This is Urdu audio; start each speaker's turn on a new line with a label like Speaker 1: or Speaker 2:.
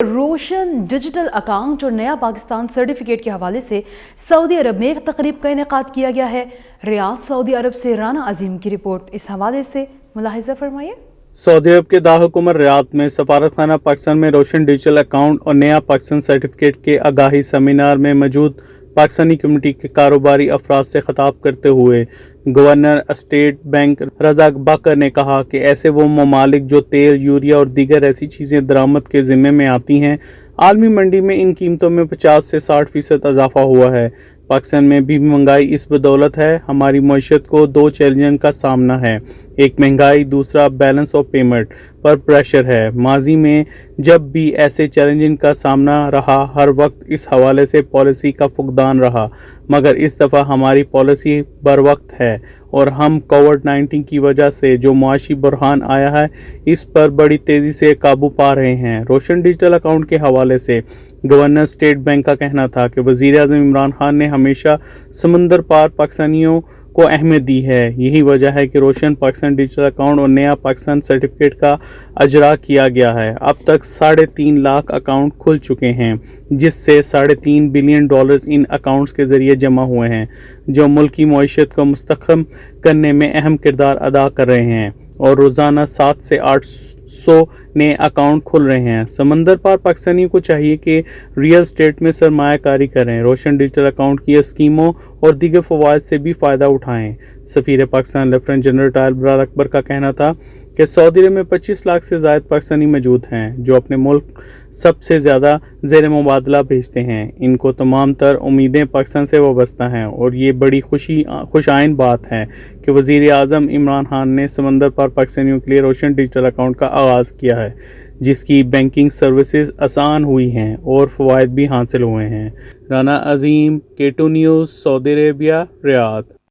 Speaker 1: روشن ڈیجیٹل اکاؤنٹ اور نیا پاکستان سرٹیفکیٹ کے حوالے سے سعودی عرب میں ایک تقریب کا انعقاد کیا گیا ہے۔ ریاض سعودی عرب سے رانا عظیم کی رپورٹ۔ اس حوالے سے ملاحظہ فرمائیے۔
Speaker 2: سعودی عرب کے دارالحکومت ریاض میں سفارت خانہ پاکستان میں روشن ڈیجیٹل اکاؤنٹ اور نیا پاکستان سرٹیفکیٹ کے آگاہی سیمینار میں موجود پاکستانی کمیونٹی کے کاروباری افراد سے خطاب کرتے ہوئے گورنر اسٹیٹ بینک رزاق باقر نے کہا کہ ایسے وہ ممالک جو تیل، یوریا اور دیگر ایسی چیزیں درآمد کے ذمے میں آتی ہیں، عالمی منڈی میں ان قیمتوں میں 50 سے 60% اضافہ ہوا ہے۔ پاکستان میں بھی مہنگائی اس بدولت ہے۔ ہماری معیشت کو 2 چیلنجز کا سامنا ہے، ایک مہنگائی، دوسرا balance of payment per pressure ہے۔ ماضی میں جب بھی ایسے چیلنجز کا سامنا رہا، ہر وقت اس حوالے سے پالیسی کا فقدان رہا، مگر اس دفعہ ہماری پالیسی بر وقت ہے اور ہم کووڈ-19 کی وجہ سے جو معاشی بحران آیا ہے اس پر بڑی تیزی سے قابو پا رہے ہیں۔ روشن ڈیجیٹل اکاؤنٹ کے حوالے سے گورنر اسٹیٹ بینک کا کہنا تھا کہ وزیر اعظم عمران خان نے ہمیشہ سمندر پار پاکستانیوں کو اہمیت دی ہے۔ یہی وجہ ہے کہ روشن پاکستان ڈیجیٹل اکاؤنٹ اور نیا پاکستان سرٹیفکیٹ کا اجرا کیا گیا ہے۔ اب تک 3.5 لاکھ اکاؤنٹ کھل چکے ہیں، جس سے $3.5 بلین ان اکاؤنٹس کے ذریعے جمع ہوئے ہیں، جو ملکی معیشت کو مستحکم کرنے میں اہم کردار ادا کر رہے ہیں، اور روزانہ 700 سے 800 نئے اکاؤنٹ کھل رہے ہیں۔ سمندر پار پاکستانیوں کو چاہیے کہ ریئل اسٹیٹ میں سرمایہ کاری کریں، روشن ڈیجیٹل اکاؤنٹ کی اسکیموں اور دیگر فوائد سے بھی فائدہ اٹھائیں۔ سفیر پاکستان لیفٹیننٹ جنرل طاہر ابرار اکبر کا کہنا تھا کہ سعودی عرب میں 25 لاکھ سے زائد پاکستانی موجود ہیں، جو اپنے ملک سب سے زیادہ زیر مبادلہ بھیجتے ہیں۔ ان کو تمام تر امیدیں پاکستان سے وابستہ ہیں، اور یہ بڑی خوش آئند بات ہے کہ وزیر اعظم عمران خان نے سمندر پار پاکستانیوں کے لیے روشن ڈیجیٹل اکاؤنٹ کا آغاز کیا ہے، جس کی بینکنگ سروسز آسان ہوئی ہیں اور فوائد بھی حاصل ہوئے ہیں۔ رانا عظیم، K2 نیوز، سعودی عربیہ، ریاض۔